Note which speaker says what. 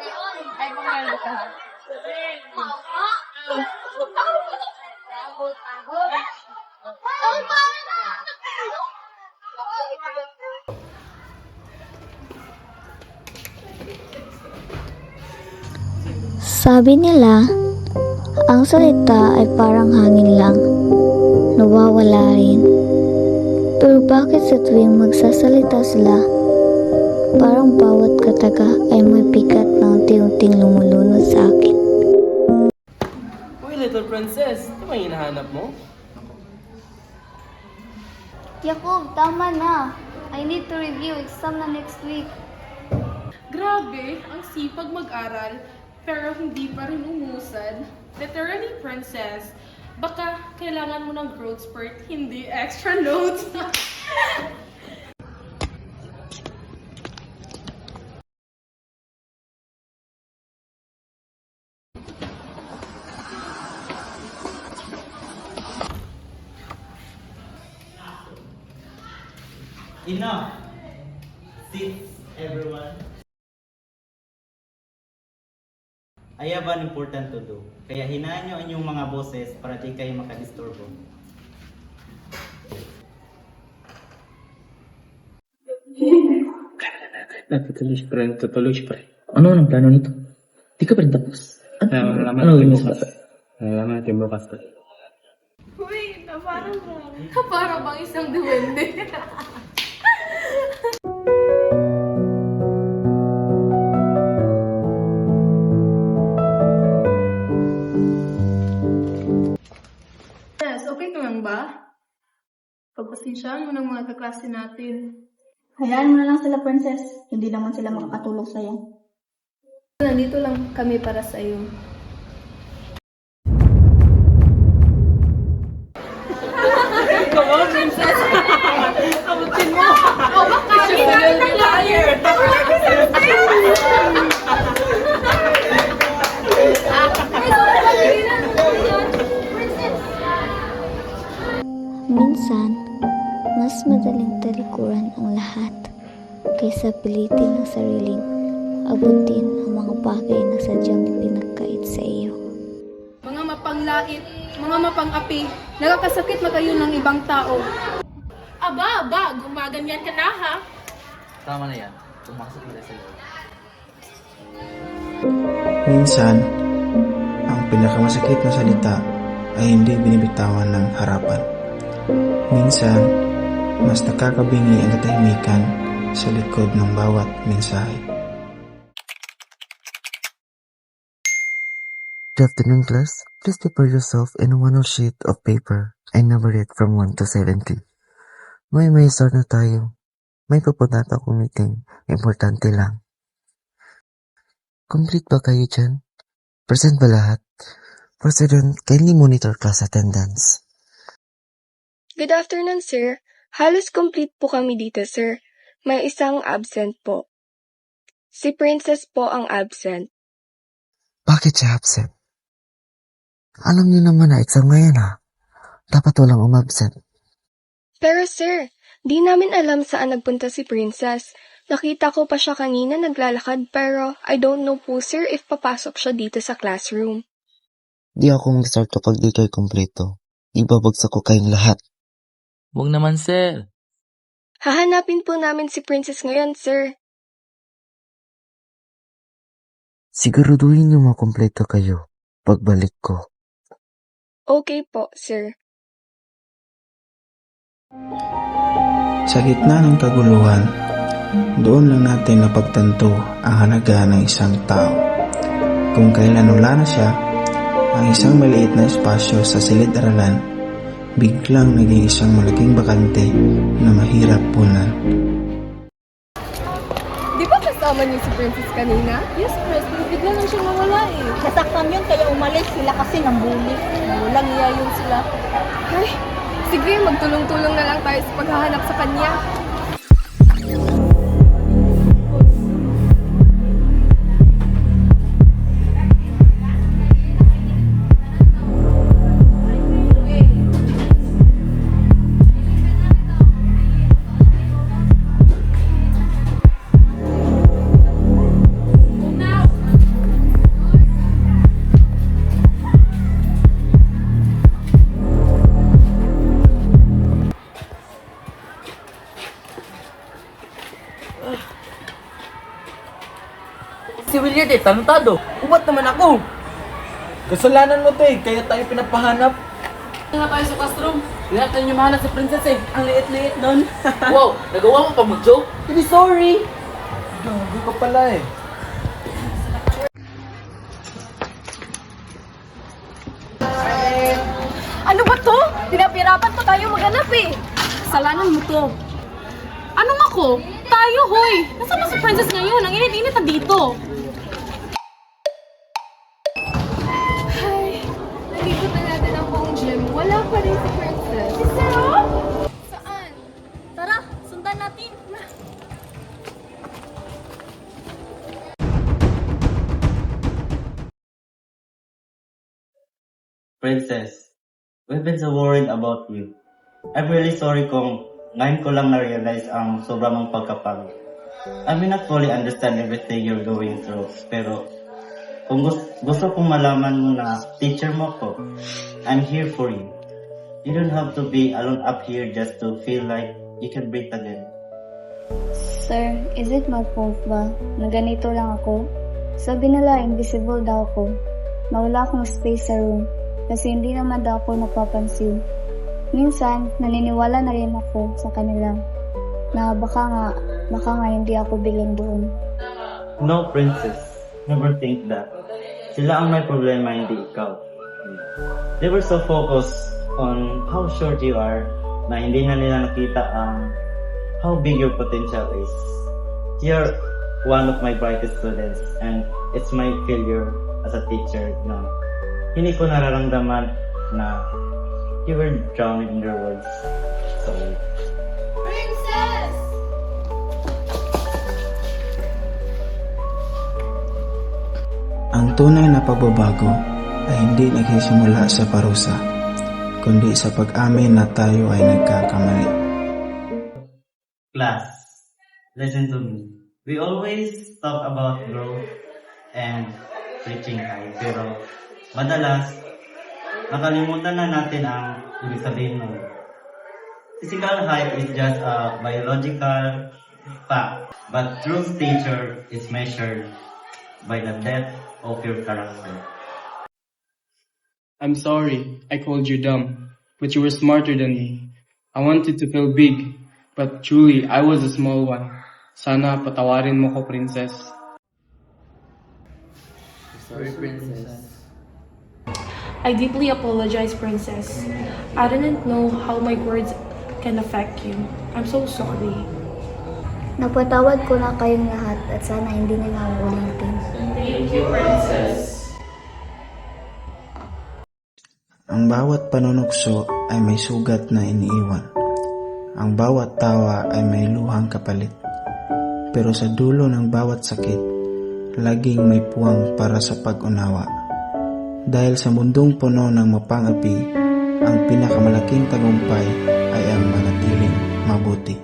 Speaker 1: Ay, pangalo ka.
Speaker 2: Sabi nila, ang salita ay parang hangin lang, nawawala rin. Pero bakit sa tuwing magsasalita sila, parang bawat kataga ay may bigat na unti-unting lumulunod sa akin.
Speaker 3: Uy, little princess, ito ba yung hinahanap mo?
Speaker 2: Jacob, tama na. I need to review exam na next week.
Speaker 1: Grabe, ang sipag mag-aral, pero hindi pa rin umusad. Literally, princess, baka kailangan mo ng growth spurt, hindi extra notes.
Speaker 4: Enough! Sit, everyone. I have an important to do. Kaya hinaan nyo ang inyong mga boses para di kayo makadisturbo.
Speaker 3: Tutuloy siya, pre.
Speaker 5: Ano ang plano nito? Di ka pa rin tapos.
Speaker 3: Malalaman
Speaker 5: Ano
Speaker 3: natin
Speaker 5: yung
Speaker 3: bukas. Malalaman natin bukas, pre.
Speaker 1: Uy, parang bang isang duwende. Yes, okay ka lang ba? Pagpasensyaan mo ng mga kaklase natin.
Speaker 6: Hayaan mo na lang sila, princess. Hindi naman sila makakatulog sa'yo.
Speaker 1: Nandito lang kami para sa iyo. Come on, princess! Kamutin mo! Oh, baka! She's a liar!
Speaker 2: Minsan, mas madaling talikuran ang lahat kaysa pilitin ang sariling abutin ang mga bagay na sadyang pinagkait sa iyo.
Speaker 1: Mga mapanglait, mga mapangapi, nakakasakit matayo ng ibang tao. Aba, gumaganyan ka na ha?
Speaker 4: Tama na yan. Pumasok na sa loob.
Speaker 7: Minsan, ang pinakamasakit na salita ay hindi binibitawan ng harapan. Minsan, mas nakakabingi ang katahimikan sa likod ng bawat mensahe.
Speaker 8: Good afternoon, class. Please prepare yourself in one sheet of paper and number it from 1 to 70. May start na tayo. May pupunta akong meeting. Importante lang. Complete ba kayo dyan? Present ba lahat? President, kindly monitor class attendance.
Speaker 9: Good afternoon, sir. Halos complete po kami dito, sir. May isang absent po. Si Princess po ang absent.
Speaker 8: Bakit siya absent? Alam niyo naman na exam ngayon ha. Dapat walang umabsent.
Speaker 9: Pero sir, di namin alam saan nagpunta si Princess. Nakita ko pa siya kanina naglalakad pero I don't know po sir if papasok siya dito sa classroom.
Speaker 8: Di ako mag-start kapag di kayo kompleto. Ibabagsak ko kayong lahat.
Speaker 5: Huwag naman, sir.
Speaker 9: Hahanapin po namin si Princess ngayon, sir.
Speaker 8: Siguraduhin niyo makompleto kayo pagbalik ko.
Speaker 9: Okay po, sir.
Speaker 7: Sa gitna ng kaguluhan, doon lang natin napagtanto ang halaga ng isang tao. Kung kailan wala na siya, ang isang maliit na espasyo sa silid-aralan, biglang naging isang malaking bakante na mahirap punan.
Speaker 1: Di ba kasama niyo si Princess kanina? Yes, Princess. Bigla lang siya nawala eh.
Speaker 6: Nasaktan yun, kaya umalis sila kasi ng bully.
Speaker 1: Walang iya yun sila. Ay, sige, magtulong-tulong na lang tayo sa paghahanap sa kanya.
Speaker 3: Juliet eh, tarantado. Ubat naman ako.
Speaker 4: Kasalanan mo to eh, kaya tayo pinapahanap.
Speaker 3: Nga tayo sa classroom. Lahat tayo yung mahanap sa princess eh. Ang liit-liit nun. Wow, nagawa mo pa mag-joke? Hindi sorry.
Speaker 4: Gago ka pala eh.
Speaker 1: Ano ba to? Pinapirapan pa tayo maghanap eh. Kasalanan mo to. Anong ako? Tayo, hoy! Nasaan ba si Princess ngayon? Ang init-init na dito. Ay, nalibot na natin ang buong gym. Wala pa rin si Princess. Si Sarah? Saan? Tara, sundan natin.
Speaker 4: Princess, we've been so worried about you. I'm really sorry kung ngayon ko lang na-realize ang sobra mong pagkapagod. I may not fully understand everything you're going through, pero kung gusto kong malaman mo na teacher mo ko, I'm here for you. You don't have to be alone up here just to feel like you can breathe again.
Speaker 2: Sir, is it my fault ba na ganito lang ako? Sabi nila invisible daw ako. Nawala akong space sa room kasi hindi naman daw ako napapansin. Minsan, naniniwala na rin ako sa kanila na baka nga hindi ako bilang doon.
Speaker 4: No, Princess. Never think that. Sila ang may problema, hindi ikaw. They were so focused on how short you are na hindi na nila nakita ang how big your potential is. You're one of my brightest students and it's my failure as a teacher na hindi ko nararamdaman na you were drowning in your words. So,
Speaker 1: Princess!
Speaker 7: Ang tunay na pagbabago ay hindi nagsisimula sa parusa, kundi sa pag-amin na tayo ay nagkakamali.
Speaker 4: class, listen to me. We always talk about growth and reaching high, pero madalas nakalimutan na natin ang ibig sabihin nun. Physical height is just a biological fact, but true stature is measured by the depth of your character.
Speaker 3: I'm sorry, I called you dumb, but you were smarter than me. I wanted to feel big, but truly, I was a small one. Sana patawarin mo ko, Princess. Sorry, Princess.
Speaker 1: I deeply apologize, Princess. I didn't know how my words can affect you. I'm so sorry.
Speaker 2: Napatawad ko na kayong lahat at sana hindi na lang ulitin.
Speaker 3: Thank you, Princess.
Speaker 7: Ang bawat panunukso ay may sugat na iniiwan. Ang bawat tawa ay may luhang kapalit. Pero sa dulo ng bawat sakit, laging may puwang para sa pag-unawa. Dahil sa mundong puno ng mapang-api, ang pinakamalaking tagumpay ay ang manatiling mabuti.